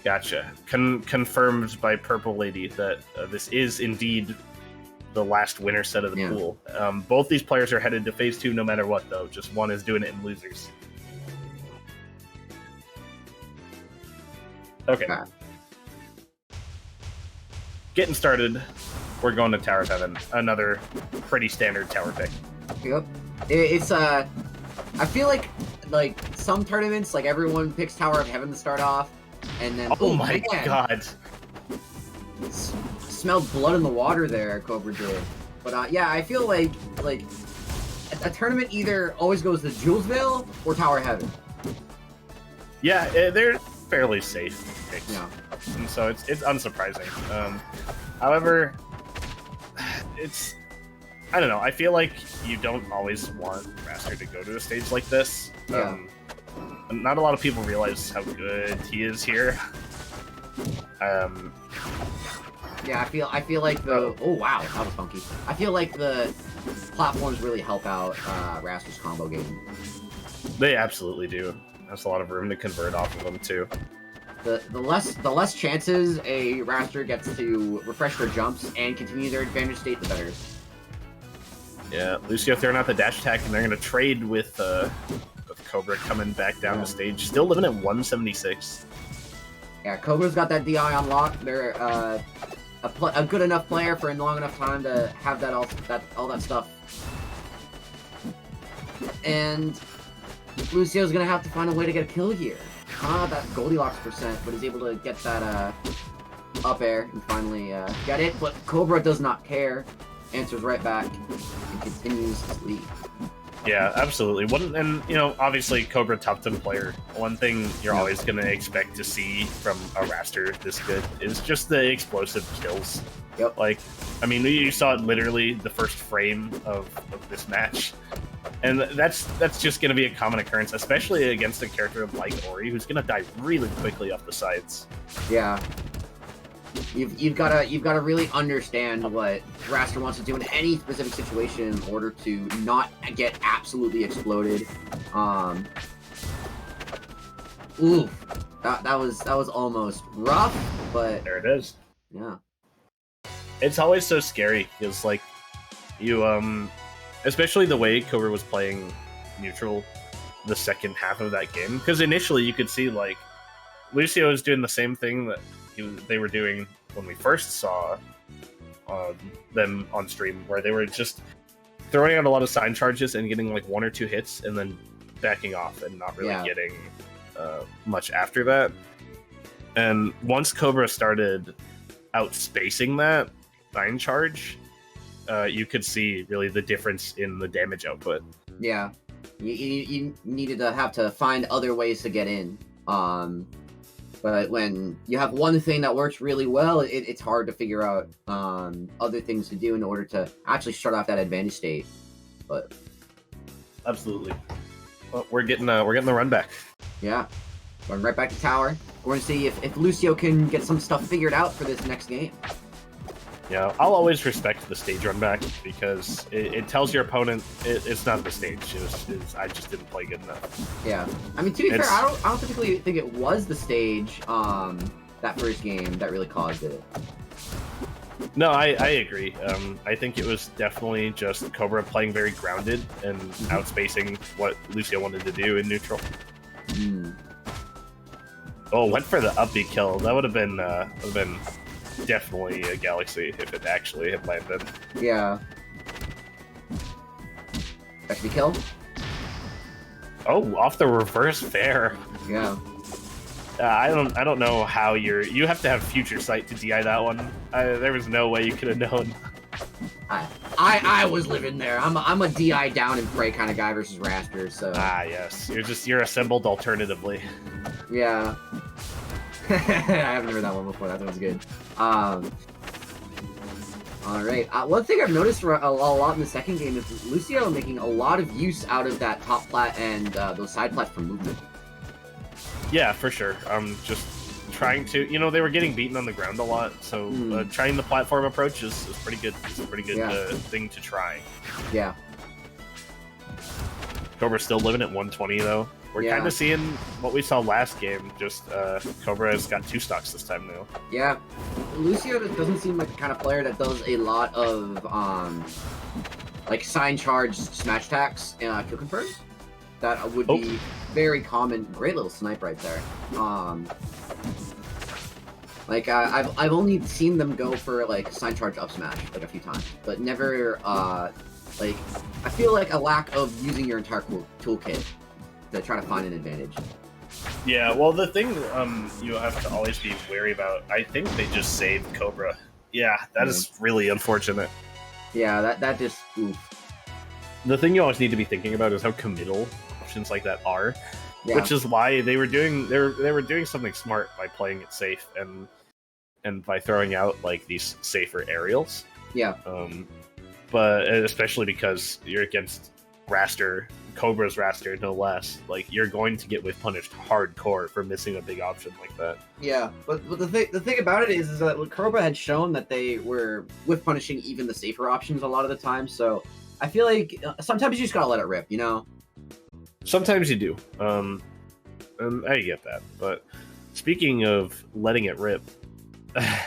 Gotcha. Confirmed by Purple Lady that this is indeed the last winner set of the pool. Both these players are headed to phase 2 no matter what, though. Just one is doing it in losers. Okay. Getting started. We're going to Tower of Heaven. Another pretty standard tower pick. Yep. It's I feel like some tournaments, like everyone picks Tower of Heaven to start off, and then oh my god, smelled blood in the water there, Kobra did. But yeah, I feel like a tournament either always goes to Julesville or Tower of Heaven. Yeah, they're fairly safe picks. Yeah. And so it's unsurprising. However, I don't know. I feel like you don't always want Wrastor to go to a stage like this. Yeah. Not a lot of people realize how good he is here. Yeah, I feel like the oh wow, that was funky. I feel like the platforms really help out Wrastor's combo game. They absolutely do. There's a lot of room to convert off of them too. The less chances a Wrastor gets to refresh their jumps and continue their advantage state, the better. Yeah, Lucio throwing out the dash attack, and they're going to trade with Kobra coming back down the stage. Still living at 176. Yeah, Kobra's got that DI on lock. They're a good enough player for a long enough time to have all that stuff. And Lucio's going to have to find a way to get a kill here. That Goldilocks percent, but he's able to get that up air and finally get it. But Kobra does not care. Answers right back and continues his lead. Yeah, absolutely. And obviously, Kobra top 10 player. One thing you're always going to expect to see from a Wrastor this good is just the explosive kills. Yep. Like, I mean, you saw it literally the first frame of this match. And that's just going to be a common occurrence, especially against a character like Ori, who's going to die really quickly off the sides. Yeah. You've got to really understand what Wrastor wants to do in any specific situation in order to not get absolutely exploded. Ooh, that was almost rough, but there it is. Yeah. It's always so scary because like you especially the way Kobra was playing neutral the second half of that game, because initially you could see like Lucio was doing the same thing that they were doing when we first saw them on stream, where they were just throwing out a lot of sign charges and getting like 1 or 2 hits and then backing off and not really getting much after that. And once Kobra started outspacing that sign charge, you could see really the difference in the damage output. Yeah, you needed to have to find other ways to get in. But when you have one thing that works really well, it's hard to figure out other things to do in order to actually start off that advantage state. But absolutely, well, we're getting the run back. Yeah, going right back to tower. We're gonna see if Lucio can get some stuff figured out for this next game. Yeah, I'll always respect the stage run back because it tells your opponent it's not the stage. I just didn't play good enough. Yeah, I mean, to be fair, I don't particularly think it was the stage that first game that really caused it. No, I agree. I think it was definitely just Kobra playing very grounded and outspacing what Lucio wanted to do in neutral. Oh, went for the up B kill. That would have been definitely a Galaxy if it actually had landed. Yeah. That should be killed. Oh, off the reverse fair. Yeah. I don't know how you have to have future sight to DI that one. There was no way you could have known. I was living there. I'm a DI down and pray kind of guy versus Wrastor, so. Ah, yes. You're assembled alternatively. Yeah. I haven't heard that one before. That one's good. All right. One thing I've noticed a lot in the second game is Lucio making a lot of use out of that top plat and those side plats for movement. Yeah, for sure. Just trying to, they were getting beaten on the ground a lot, so trying the platform approach is pretty good. It's a pretty good thing to try. Yeah. Kobra's still living at 120 though. We're Yeah. kind of seeing what we saw last game. Just Kobra has got 2 stocks this time now. Yeah, Lucio doesn't seem like the kind of player that does a lot of like sign charge smash attacks and kill confirms. That would be very common. Great little snipe right there. Like I've only seen them go for like sign charge up smash like a few times, but never like I feel like a lack of using your entire toolkit to try to find an advantage. Yeah, well, the thing you have to always be wary about, I think they just saved Kobra. Yeah, that is really unfortunate. Yeah, that just oof. The thing you always need to be thinking about is how committal options like that are, Yeah. which is why they were doing something smart by playing it safe and by throwing out like these safer aerials. Yeah. But especially because you're against Wrastor, Kobra's Wrastor, no less. Like you're going to get whiff punished hardcore for missing a big option like that. Yeah, but the thing about it is that Kobra had shown that they were whiff punishing even the safer options a lot of the time. So I feel like sometimes you just gotta let it rip, you know. Sometimes you do. I get that. But speaking of letting it rip,